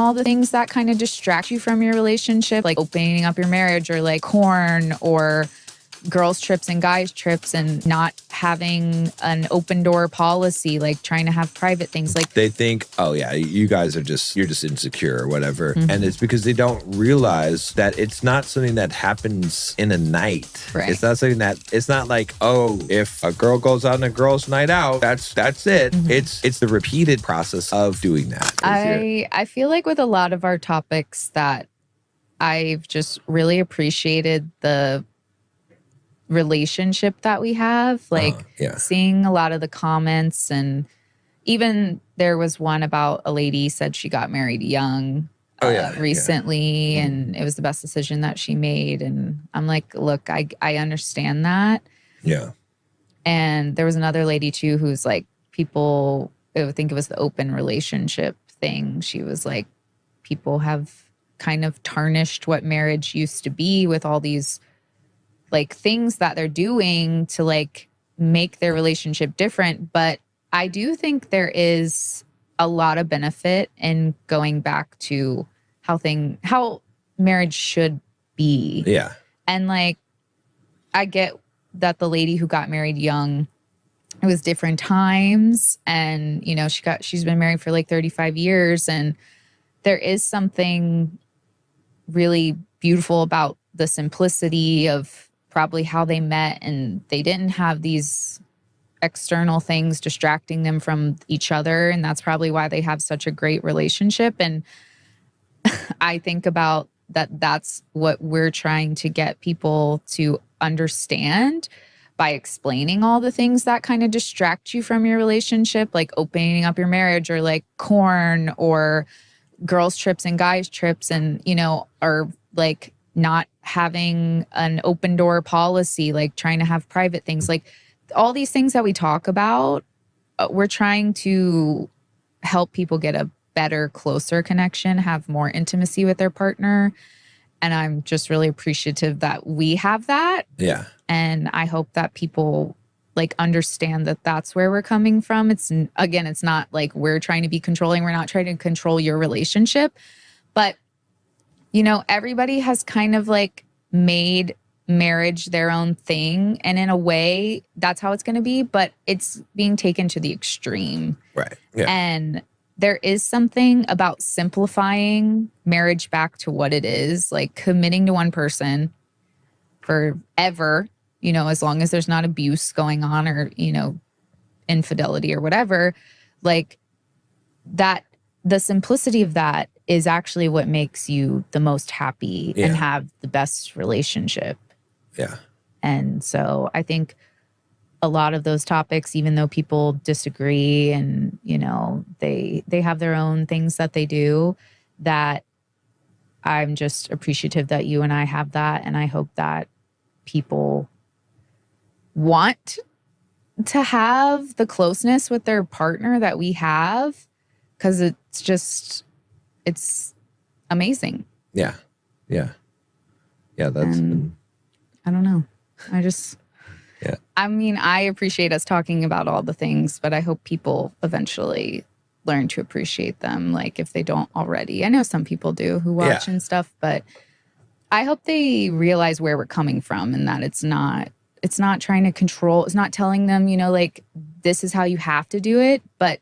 all the things that kind of distract you from your relationship, like opening up your marriage or like corn or girls trips and guys trips and not having an open door policy, like trying to have private things. Like they think, oh yeah, you guys are you're just insecure or whatever. And it's because they don't realize that it's not something that happens in a night. Right. It's not something that, it's not like, oh, if a girl goes out on a girl's night out, that's it. It's the repeated process of doing that. I feel like with a lot of our topics that I've just really appreciated the relationship that we have, like seeing a lot of the comments, and even there was one about a lady said she got married young recently and it was the best decision that she made. And I'm like, look, I understand that. Yeah. And there was another lady too who's like, people, I think it was the open relationship thing. She was like, people have kind of tarnished what marriage used to be with all these like things that they're doing to like make their relationship different. But I do think there is a lot of benefit in going back to how marriage should be. Yeah. And like, I get that the lady who got married young, it was different times. And, you know, she's been married for like 35 years. And there is something really beautiful about the simplicity of probably how they met, and they didn't have these external things distracting them from each other. And that's probably why they have such a great relationship. And I think about that's what we're trying to get people to understand by explaining all the things that kind of distract you from your relationship, like opening up your marriage or like corn or girls trips and guys trips, and, you know, or like not having an open door policy, like trying to have private things, like all these things that we talk about, we're trying to help people get a better, closer connection, have more intimacy with their partner. And I'm just really appreciative that we have that. Yeah. And I hope that people like understand that that's where we're coming from. It's not like we're trying to be controlling. We're not trying to control your relationship, but you know, everybody has kind of like made marriage their own thing. And in a way, that's how it's going to be, but it's being taken to the extreme. Right. Yeah. And there is something about simplifying marriage back to what it is, like committing to one person forever, you know, as long as there's not abuse going on or, you know, infidelity or whatever, like that, the simplicity of that is actually what makes you the most happy and have the best relationship. Yeah. And so I think a lot of those topics, even though people disagree and, you know, they have their own things that they do, that I'm just appreciative that you and I have that. And I hope that people want to have the closeness with their partner that we have, because it's amazing. Yeah. Yeah. Yeah. That's, I don't know. I mean, I appreciate us talking about all the things, but I hope people eventually learn to appreciate them. Like if they don't already, I know some people do who watch and stuff, but I hope they realize where we're coming from and that it's not trying to control. It's not telling them, you know, like this is how you have to do it, but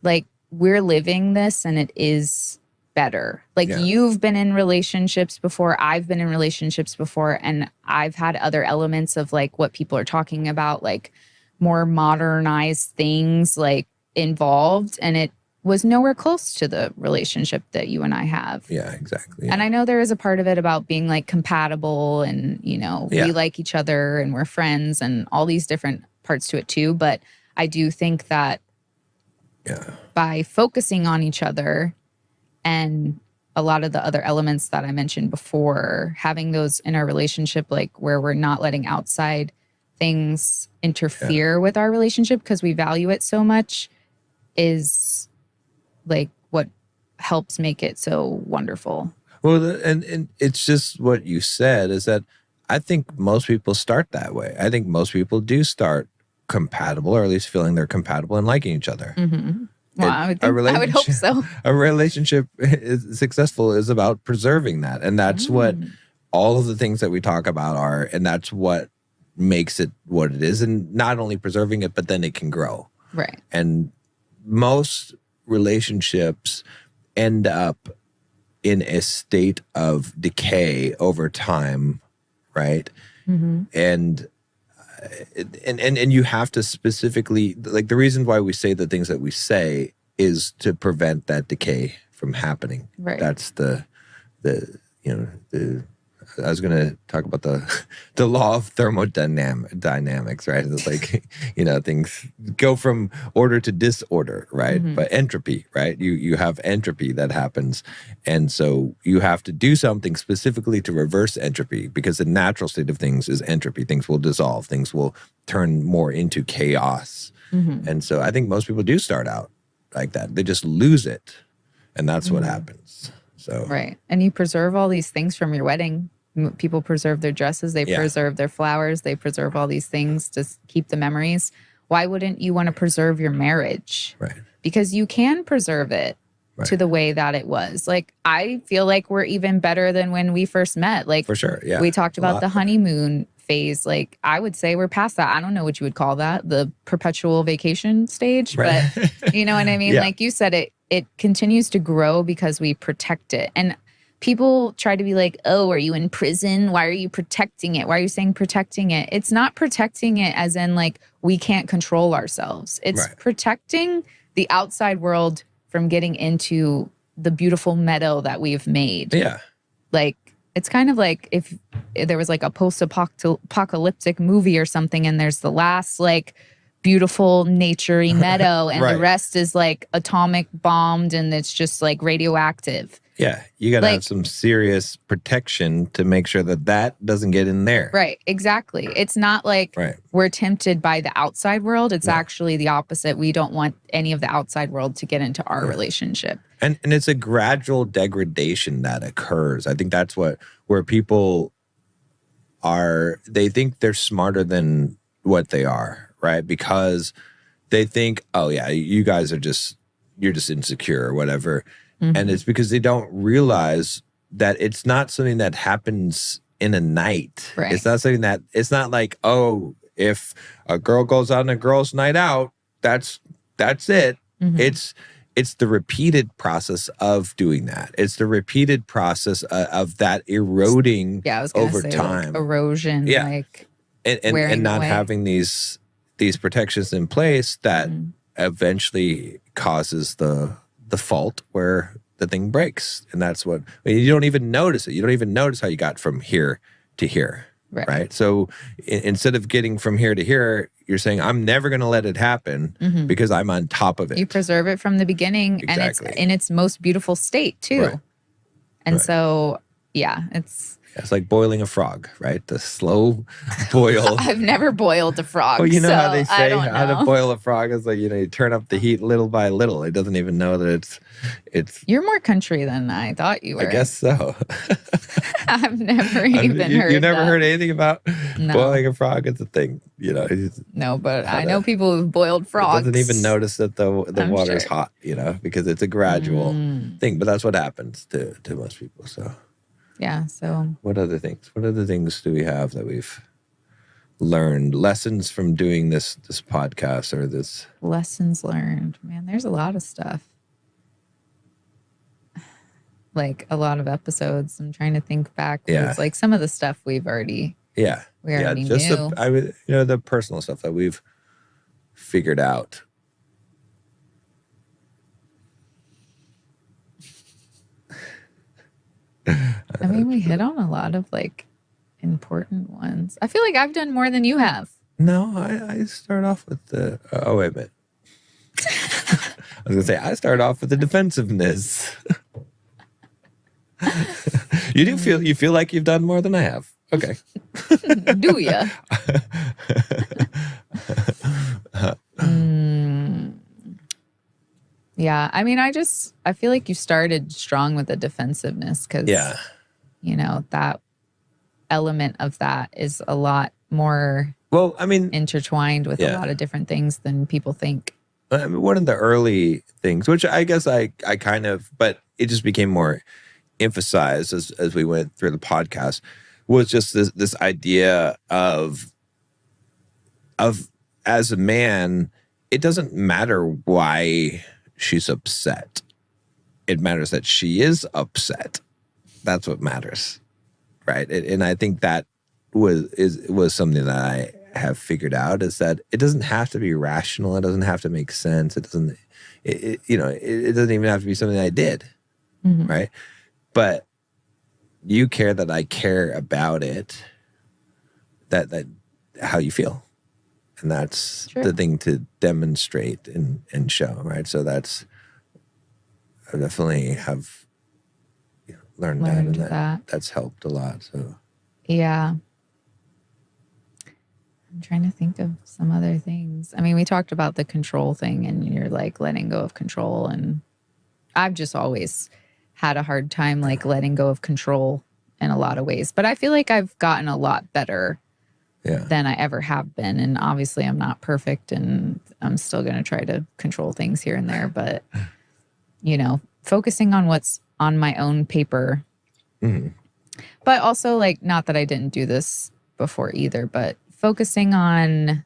like we're living this and it is better. Like you've been in relationships before, I've been in relationships before, and I've had other elements of like what people are talking about, like more modernized things like involved, and it was nowhere close to the relationship that you and I have. Yeah, exactly. Yeah. And I know there is a part of it about being like compatible and, you know, we like each other and we're friends and all these different parts to it too. But I do think that by focusing on each other and a lot of the other elements that I mentioned before, having those in our relationship, like where we're not letting outside things interfere with our relationship because we value it so much, is like what helps make it so wonderful. Well, and it's just what you said is that I think most people start that way. I think most people do start compatible, or at least feeling they're compatible and liking each other. Mm-hmm. Well, I would hope so. A relationship is successful is about preserving that. And that's what all of the things that we talk about are. And that's what makes it what it is. And not only preserving it, but then it can grow. Right. And most relationships end up in a state of decay over time, right? And you have to specifically, like, the reason why we say the things that we say is to prevent that decay from happening. Right. That's I was going to talk about the law of thermodynamics, right? It's like, things go from order to disorder, right? But entropy, right? You have entropy that happens. And so you have to do something specifically to reverse entropy, because the natural state of things is entropy. Things will dissolve. Things will turn more into chaos. And so I think most people do start out like that. They just lose it. And that's what happens. So right. And you preserve all these things from your wedding. People preserve their dresses. They preserve their flowers. They preserve all these things to keep the memories. Why wouldn't you want to preserve your marriage? Right. Because you can preserve it to the way that it was. Like, I feel like we're even better than when we first met. Like, for sure. Yeah. We talked about the honeymoon phase. Like, I would say we're past that. I don't know what you would call that, the perpetual vacation stage. Right. But you know what I mean? Like you said, it continues to grow because we protect it. And people try to be like, oh, are you in prison? Why are you protecting it? Why are you saying protecting it? It's not protecting it as in like we can't control ourselves. It's protecting the outside world from getting into the beautiful meadow that we've made. Yeah. Like, it's kind of like if there was like a post-apocalyptic movie or something, and there's the last like beautiful naturey meadow and the rest is like atomic bombed and it's just like radioactive. Yeah, you got to have some serious protection to make sure that doesn't get in there. Right, exactly. It's not like we're tempted by the outside world. It's actually the opposite. We don't want any of the outside world to get into our relationship. And it's a gradual degradation that occurs. I think that's where people they think they're smarter than what they are, right? Because they think, oh yeah, you guys are you're just insecure or whatever. And it's because they don't realize that it's not something that happens in a night. Right. It's not something it's not like, oh, if a girl goes on a girl's night out, that's it. It's the repeated process of doing that. It's the repeated process of that eroding over time. Like erosion, like and not having these protections in place that eventually causes the fault where the thing breaks. And that's you don't even notice it. You don't even notice how you got from here to here. Right. So instead of getting from here to here, you're saying, I'm never going to let it happen because I'm on top of it. You preserve it from the beginning and it's in its most beautiful state too. Right. And so, it's like boiling a frog, right? The slow boil. I've never boiled a frog. Well, you know how they say how to boil a frog is like, you turn up the heat little by little. It doesn't even know that it's. You're more country than I thought you were. I guess so. I've never even heard You never heard anything about boiling a frog? It's a thing, No, but I know people who've boiled frogs. It doesn't even notice that the water's hot, because it's a gradual thing. But that's what happens to most people, so. Yeah, so. What other things? What other things do we have that we've learned? Lessons from doing this podcast or this? Lessons learned. Man, there's a lot of stuff. Like a lot of episodes. I'm trying to think back. Yeah. It's like some of the stuff we've already. Yeah. We already just knew. The personal stuff that we've figured out. I mean, we hit on a lot of like important ones. I feel like I've done more than you have. No, I start off with the. Oh, wait a minute. I was gonna say I start off with the defensiveness. You feel like you've done more than I have. Okay. Do ya? Yeah, I mean, I feel like you started strong with the defensiveness because, that element of that is a lot more intertwined with a lot of different things than people think. I mean, one of the early things, which I guess I kind of, but it just became more emphasized as we went through the podcast, was just this idea of as a man, it doesn't matter why she's upset. It matters that she is upset. That's what matters, right? And I think that was something that I have figured out, is that it doesn't have to be rational. It doesn't have to make sense. It doesn't, it doesn't even have to be something I did, right? But you care that I care about it, that how you feel. And that's the thing to demonstrate and show, right? So that's, I definitely have learned that, and that's helped a lot. So yeah. I'm trying to think of some other things. I mean, we talked about the control thing, and you're like letting go of control. And I've just always had a hard time like letting go of control in a lot of ways. But I feel like I've gotten a lot better than I ever have been. And obviously I'm not perfect, and I'm still going to try to control things here and there. But, focusing on what's on my own paper. But also, like, not that I didn't do this before either, but focusing on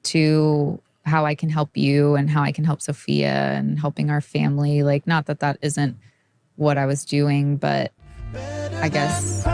to how I can help you and how I can help Sophia and helping our family. Like, not that isn't what I was doing, but I guess